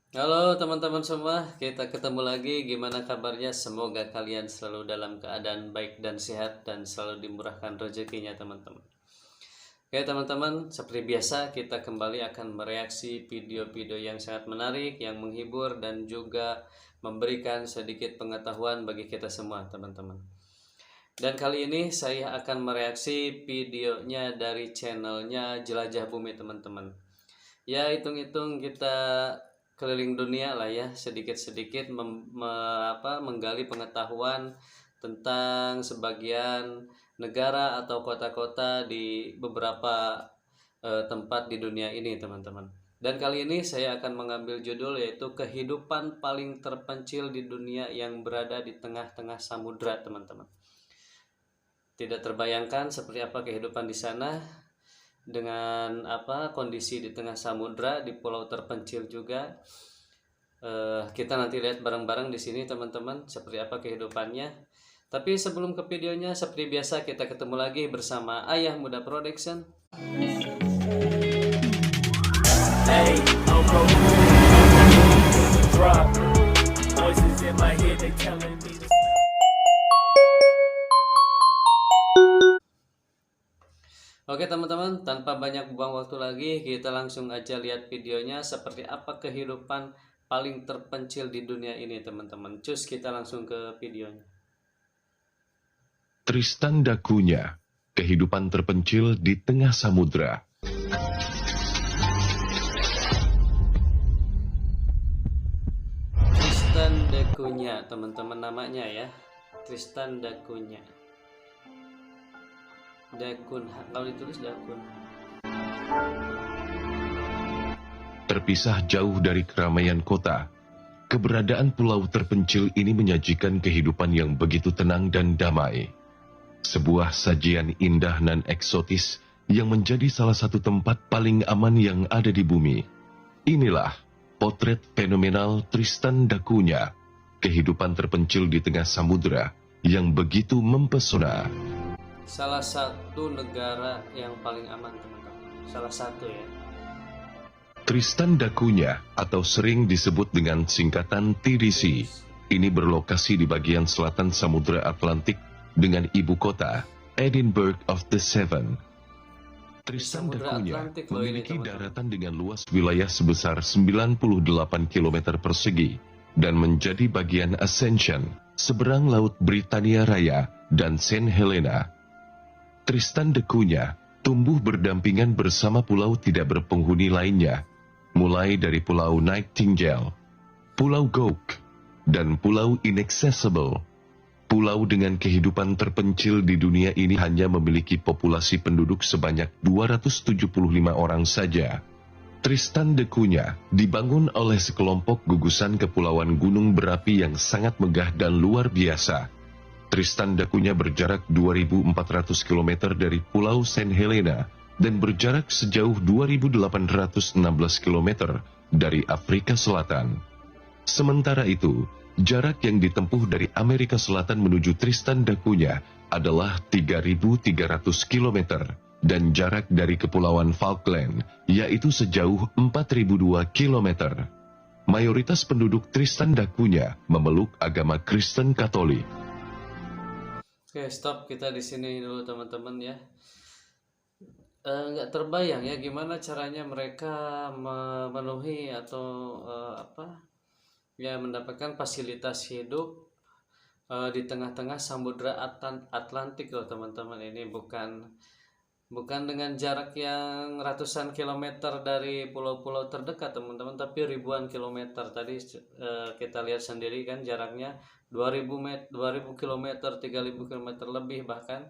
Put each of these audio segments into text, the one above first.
Halo teman-teman semua, kita ketemu lagi. Gimana kabarnya? Semoga kalian selalu dalam keadaan baik dan sehat dan selalu dimurahkan rezekinya teman-teman. Oke teman-teman, seperti biasa kita kembali akan mereaksi video-video yang sangat menarik, yang menghibur dan juga memberikan sedikit pengetahuan bagi kita semua teman-teman. Dan kali ini saya akan mereaksi videonya dari channelnya Jelajah Bumi teman-teman. Ya hitung-hitung kita keliling dunia lah ya, sedikit-sedikit menggali pengetahuan tentang sebagian negara atau kota-kota di beberapa tempat di dunia ini teman-teman. Dan kali ini saya akan mengambil judul yaitu kehidupan paling terpencil di dunia yang berada di tengah-tengah samudra teman-teman. Tidak terbayangkan seperti apa kehidupan di sana dengan kondisi di tengah samudra di pulau terpencil juga. Kita nanti lihat bareng-bareng di sini teman-teman seperti apa kehidupannya. Tapi sebelum ke videonya, seperti biasa kita ketemu lagi bersama Ayah Muda Production. Hey, Oke teman-teman, tanpa banyak buang waktu lagi, kita langsung aja lihat videonya seperti apa kehidupan paling terpencil di dunia ini teman-teman. Cus, kita langsung ke videonya. Tristan da Cunha, kehidupan terpencil di tengah samudra. Tristan da Cunha, teman-teman namanya ya. Tristan da Cunha. Da Cunha, kalau ditulis da Cunha. Terpisah jauh dari keramaian kota, keberadaan pulau terpencil ini menyajikan kehidupan yang begitu tenang dan damai. Sebuah sajian indah dan eksotis yang menjadi salah satu tempat paling aman yang ada di bumi. Inilah potret fenomenal Tristan da Cunha, kehidupan terpencil di tengah samudra yang begitu mempesona. Salah satu negara yang paling aman teman-teman. Salah satu ya. Tristan da Cunha atau sering disebut dengan singkatan TDC, ini berlokasi di bagian selatan Samudra Atlantik dengan ibu kota Edinburgh of the Seven. Tristan da Cunha memiliki daratan dengan luas wilayah sebesar 98 km persegi dan menjadi bagian Ascension, seberang Laut Britania Raya dan Saint Helena. Tristan da Cunha tumbuh berdampingan bersama pulau tidak berpenghuni lainnya, mulai dari Pulau Nightingale, Pulau Gok, dan Pulau Inaccessible. Pulau dengan kehidupan terpencil di dunia ini hanya memiliki populasi penduduk sebanyak 275 orang saja. Tristan da Cunha dibangun oleh sekelompok gugusan kepulauan gunung berapi yang sangat megah dan luar biasa. Tristan da Cunha berjarak 2.400 km dari Pulau Saint Helena dan berjarak sejauh 2.816 km dari Afrika Selatan. Sementara itu, jarak yang ditempuh dari Amerika Selatan menuju Tristan da Cunha adalah 3.300 km dan jarak dari Kepulauan Falkland yaitu sejauh 4.002 km. Mayoritas penduduk Tristan da Cunha memeluk agama Kristen Katolik. Oke, stop kita di sini dulu teman-teman ya. Nggak terbayang ya gimana caranya mereka memenuhi atau mendapatkan fasilitas hidup di tengah-tengah Samudra Atlantik loh teman-teman. Ini bukan dengan jarak yang ratusan kilometer dari pulau-pulau terdekat teman-teman, tapi ribuan kilometer. Tadi kita lihat sendiri kan jaraknya 2000 km, 3000 km lebih bahkan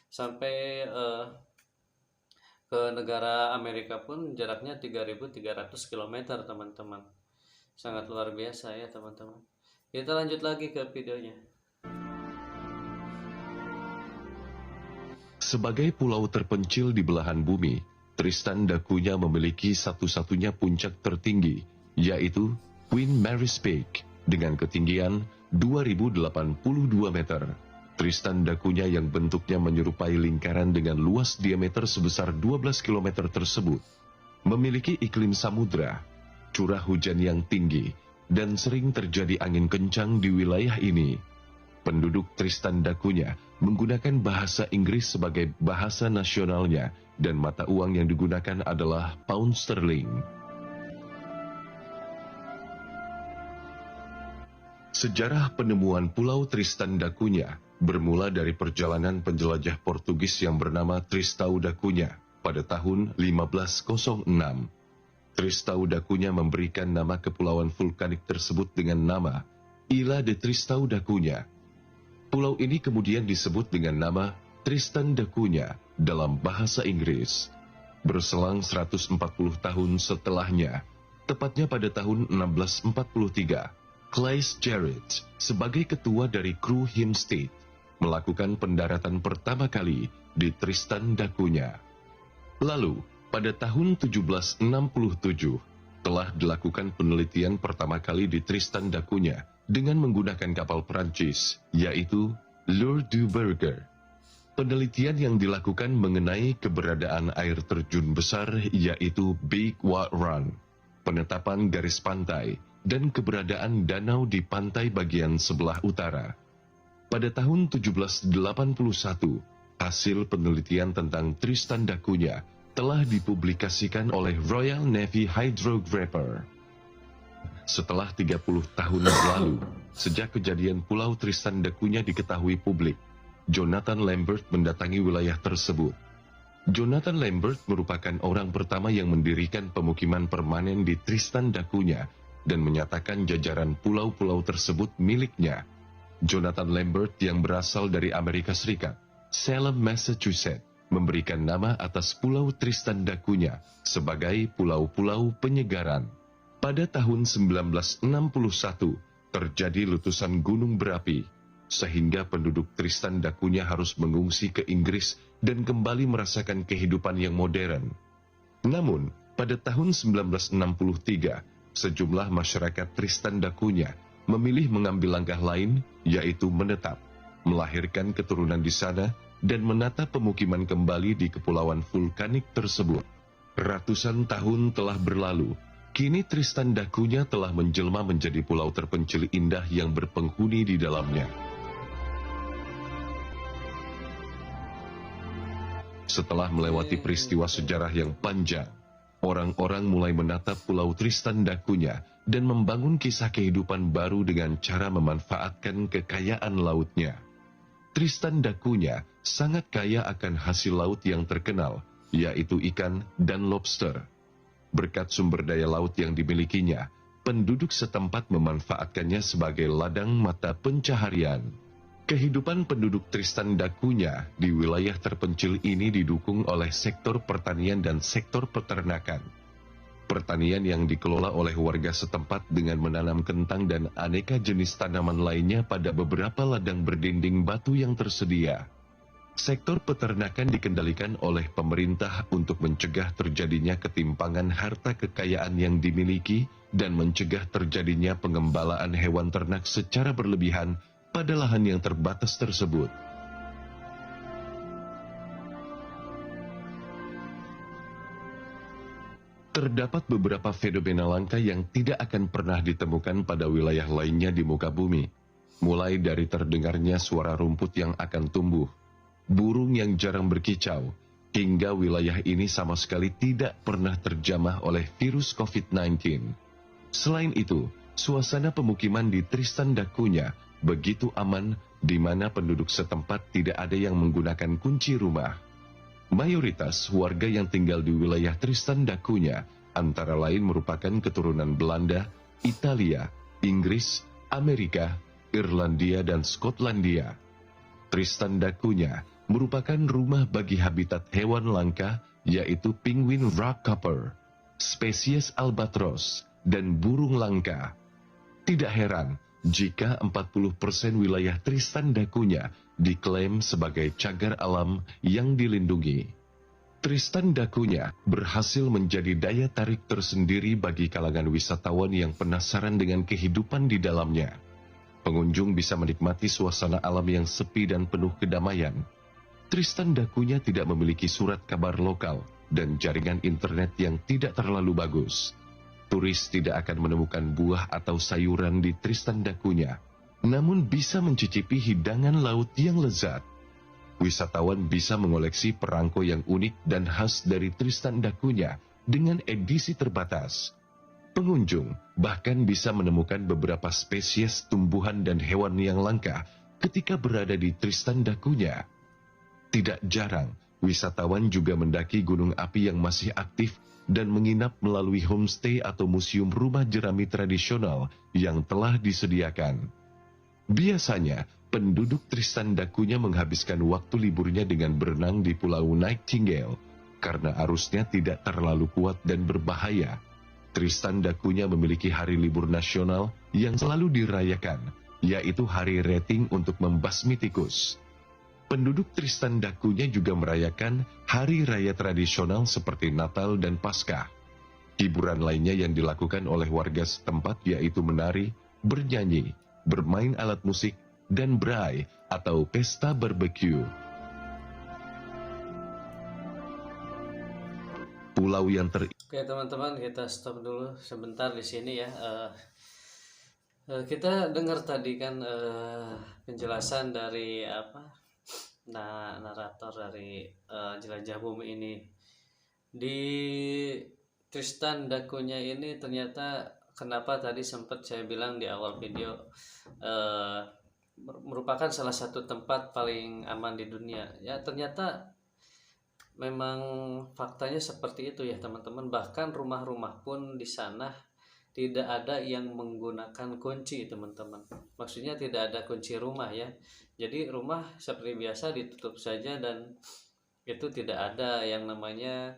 sampai ke negara Amerika pun jaraknya 3.300 km teman-teman. Sangat luar biasa ya teman-teman. Kita lanjut lagi ke videonya. Sebagai pulau terpencil di belahan bumi, Tristan da Cunha memiliki satu-satunya puncak tertinggi, yaitu Queen Mary's Peak, dengan ketinggian 2082 meter. Tristan da Cunha yang bentuknya menyerupai lingkaran dengan luas diameter sebesar 12 km tersebut, memiliki iklim samudra. curah hujan yang tinggi, dan sering terjadi angin kencang di wilayah ini. Penduduk Tristan da Cunha menggunakan bahasa Inggris sebagai bahasa nasionalnya dan mata uang yang digunakan adalah pound sterling. Sejarah penemuan Pulau Tristan da Cunha bermula dari perjalanan penjelajah Portugis yang bernama Tristão da Cunha pada tahun 1506. Tristão da Cunha memberikan nama kepulauan vulkanik tersebut dengan nama Ilha de Tristão da Cunha. Pulau ini kemudian disebut dengan nama Tristan da Cunha dalam bahasa Inggris. Berselang 140 tahun setelahnya, tepatnya pada tahun 1643, Claes Gerrit sebagai ketua dari kru Heemstede melakukan pendaratan pertama kali di Tristan da Cunha. Lalu, pada tahun 1767, telah dilakukan penelitian pertama kali di Tristan da Cunha dengan menggunakan kapal Perancis, yaitu Lourdes du Berger. Penelitian yang dilakukan mengenai keberadaan air terjun besar, yaitu Big Wat Run, penetapan garis pantai, dan keberadaan danau di pantai bagian sebelah utara. Pada tahun 1781, hasil penelitian tentang Tristan da Cunha telah dipublikasikan oleh Royal Navy Hydrographer. Setelah 30 tahun berlalu, sejak kejadian Pulau Tristan da Cunha diketahui publik, Jonathan Lambert mendatangi wilayah tersebut. Jonathan Lambert merupakan orang pertama yang mendirikan pemukiman permanen di Tristan da Cunha dan menyatakan jajaran pulau-pulau tersebut miliknya. Jonathan Lambert yang berasal dari Amerika Serikat, Salem, Massachusetts, memberikan nama atas Pulau Tristan da Cunha sebagai Pulau-Pulau Penyegaran. Pada tahun 1961, terjadi letusan gunung berapi, sehingga penduduk Tristan da Cunha harus mengungsi ke Inggris dan kembali merasakan kehidupan yang modern. Namun, pada tahun 1963, sejumlah masyarakat Tristan da Cunha memilih mengambil langkah lain, yaitu menetap, melahirkan keturunan di sana, dan menata pemukiman kembali di kepulauan vulkanik tersebut. Ratusan tahun telah berlalu, kini Tristan da Cunha telah menjelma menjadi pulau terpencil indah yang berpenghuni di dalamnya. Setelah melewati peristiwa sejarah yang panjang, orang-orang mulai menatap Pulau Tristan da Cunha dan membangun kisah kehidupan baru dengan cara memanfaatkan kekayaan lautnya. Tristan da Cunha sangat kaya akan hasil laut yang terkenal, yaitu ikan dan lobster. Berkat sumber daya laut yang dimilikinya, penduduk setempat memanfaatkannya sebagai ladang mata pencaharian. Kehidupan penduduk Tristan da Cunha di wilayah terpencil ini didukung oleh sektor pertanian dan sektor peternakan. Pertanian yang dikelola oleh warga setempat dengan menanam kentang dan aneka jenis tanaman lainnya pada beberapa ladang berdinding batu yang tersedia. Sektor peternakan dikendalikan oleh pemerintah untuk mencegah terjadinya ketimpangan harta kekayaan yang dimiliki dan mencegah terjadinya pengembalaan hewan ternak secara berlebihan pada lahan yang terbatas tersebut. Terdapat beberapa fenomena langka yang tidak akan pernah ditemukan pada wilayah lainnya di muka bumi. Mulai dari terdengarnya suara rumput yang akan tumbuh, burung yang jarang berkicau, hingga wilayah ini sama sekali tidak pernah terjamah oleh virus COVID-19. Selain itu, suasana pemukiman di Tristan da Cunha begitu aman, di mana penduduk setempat tidak ada yang menggunakan kunci rumah. Mayoritas warga yang tinggal di wilayah Tristan da Cunha antara lain merupakan keturunan Belanda, Italia, Inggris, Amerika, Irlandia, dan Skotlandia. Tristan da Cunha merupakan rumah bagi habitat hewan langka, yaitu penguin rockhopper, spesies albatros, dan burung langka. Tidak heran jika 40% wilayah Tristan da Cunha diklaim sebagai cagar alam yang dilindungi. Tristan da Cunha berhasil menjadi daya tarik tersendiri bagi kalangan wisatawan yang penasaran dengan kehidupan di dalamnya. Pengunjung bisa menikmati suasana alam yang sepi dan penuh kedamaian. Tristan da Cunha tidak memiliki surat kabar lokal dan jaringan internet yang tidak terlalu bagus. Turis tidak akan menemukan buah atau sayuran di Tristan da Cunha, namun bisa mencicipi hidangan laut yang lezat. Wisatawan bisa mengoleksi perangko yang unik dan khas dari Tristan da Cunha dengan edisi terbatas. Pengunjung bahkan bisa menemukan beberapa spesies tumbuhan dan hewan yang langka ketika berada di Tristan da Cunha. Tidak jarang, wisatawan juga mendaki gunung api yang masih aktif dan menginap melalui homestay atau museum rumah jerami tradisional yang telah disediakan. Biasanya, penduduk Tristan da Cunha menghabiskan waktu liburnya dengan berenang di Pulau Nightingale, karena arusnya tidak terlalu kuat dan berbahaya. Tristan da Cunha memiliki hari libur nasional yang selalu dirayakan, yaitu Hari Rating untuk membasmi tikus. Penduduk Tristan da Cunha juga merayakan hari raya tradisional seperti Natal dan Paskah. Hiburan lainnya yang dilakukan oleh warga setempat yaitu menari, bernyanyi, bermain alat musik, dan braai atau pesta barbeque. Pulau yang Oke teman-teman, kita stop dulu sebentar di sini ya. Kita dengar tadi kan penjelasan dari narator dari Jelajah Bumi ini. Di Tristan da Cunha ini ternyata, kenapa tadi sempat saya bilang di awal video, merupakan salah satu tempat paling aman di dunia. Ya ternyata memang faktanya seperti itu ya teman-teman. Bahkan rumah-rumah pun di sana tidak ada yang menggunakan kunci teman-teman. Maksudnya tidak ada kunci rumah ya. Jadi rumah seperti biasa ditutup saja dan itu tidak ada yang namanya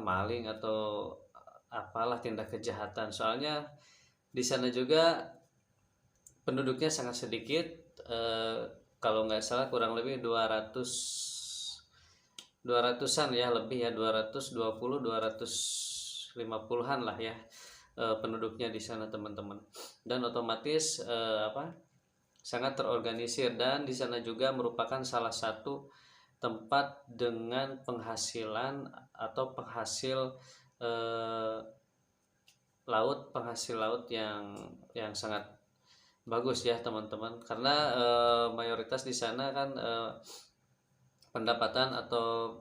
maling atau apalah tindak kejahatan. Soalnya di sana juga penduduknya sangat sedikit, kalau nggak salah kurang lebih 200-an ya, lebih ya, 250-250-an lah ya penduduknya di sana teman-teman. Dan otomatis sangat terorganisir, dan di sana juga merupakan salah satu tempat dengan penghasilan atau penghasil laut yang sangat bagus ya teman-teman, karena mayoritas di sana kan pendapatan atau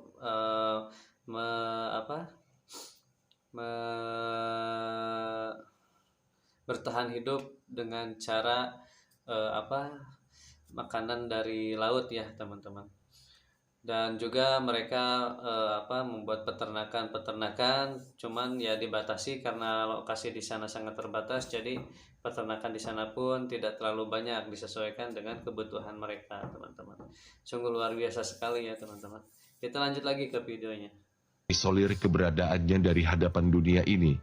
bertahan hidup dengan cara makanan dari laut ya teman-teman. Dan juga mereka membuat peternakan, cuman ya dibatasi karena lokasi di sana sangat terbatas, jadi peternakan di sana pun tidak terlalu banyak, disesuaikan dengan kebutuhan mereka teman-teman. Sungguh luar biasa sekali ya teman-teman. Kita lanjut lagi ke videonya. Isolir keberadaannya dari hadapan dunia ini,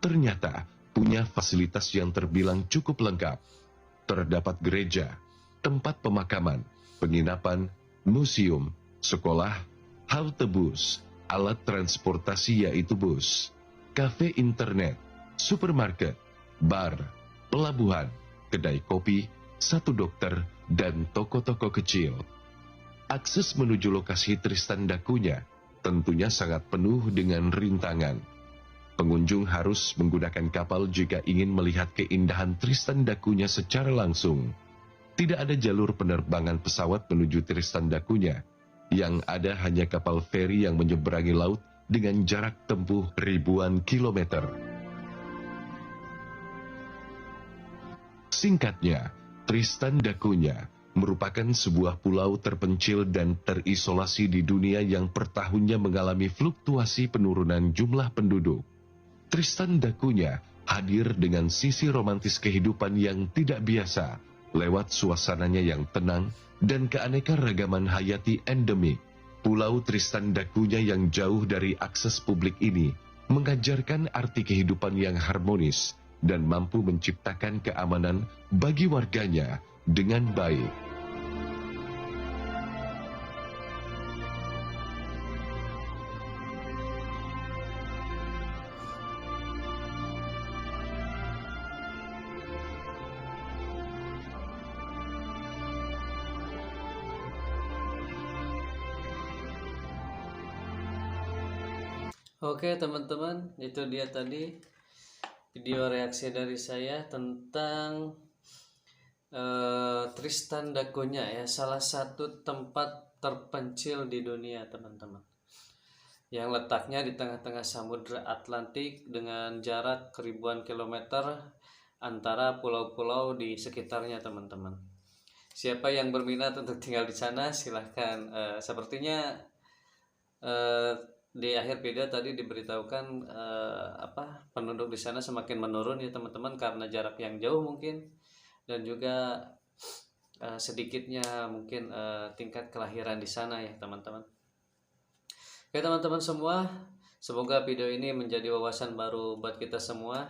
ternyata punya fasilitas yang terbilang cukup lengkap. Terdapat gereja, tempat pemakaman, penginapan, museum, sekolah, halte bus, alat transportasi yaitu bus, kafe internet, supermarket, bar, pelabuhan, kedai kopi, satu dokter, dan toko-toko kecil. Akses menuju lokasi Tristan da Cunha tentunya sangat penuh dengan rintangan. Pengunjung harus menggunakan kapal jika ingin melihat keindahan Tristan da Cunha secara langsung. Tidak ada jalur penerbangan pesawat menuju Tristan da Cunha. Yang ada hanya kapal feri yang menyeberangi laut dengan jarak tempuh ribuan kilometer. Singkatnya, Tristan da Cunha merupakan sebuah pulau terpencil dan terisolasi di dunia yang per tahunnya mengalami fluktuasi penurunan jumlah penduduk. Tristan da Cunha hadir dengan sisi romantis kehidupan yang tidak biasa, lewat suasananya yang tenang dan keanekaragaman hayati endemik. Pulau Tristan da Cunha yang jauh dari akses publik ini mengajarkan arti kehidupan yang harmonis dan mampu menciptakan keamanan bagi warganya dengan baik. Oke teman-teman, itu dia tadi video reaksi dari saya tentang Tristan da Cunha ya, salah satu tempat terpencil di dunia teman-teman, yang letaknya di tengah-tengah Samudra Atlantik dengan jarak ribuan kilometer antara pulau-pulau di sekitarnya teman-teman. Siapa yang berminat untuk tinggal di sana silahkan. Sepertinya di akhir video tadi diberitahukan penduduk di sana semakin menurun ya teman-teman, karena jarak yang jauh mungkin, dan juga sedikitnya mungkin tingkat kelahiran di sana ya teman-teman. Oke teman-teman semua, semoga video ini menjadi wawasan baru buat kita semua.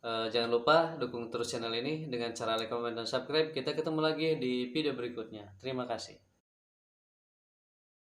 Jangan lupa dukung terus channel ini dengan cara like, comment, dan subscribe. Kita ketemu lagi di video berikutnya. Terima kasih.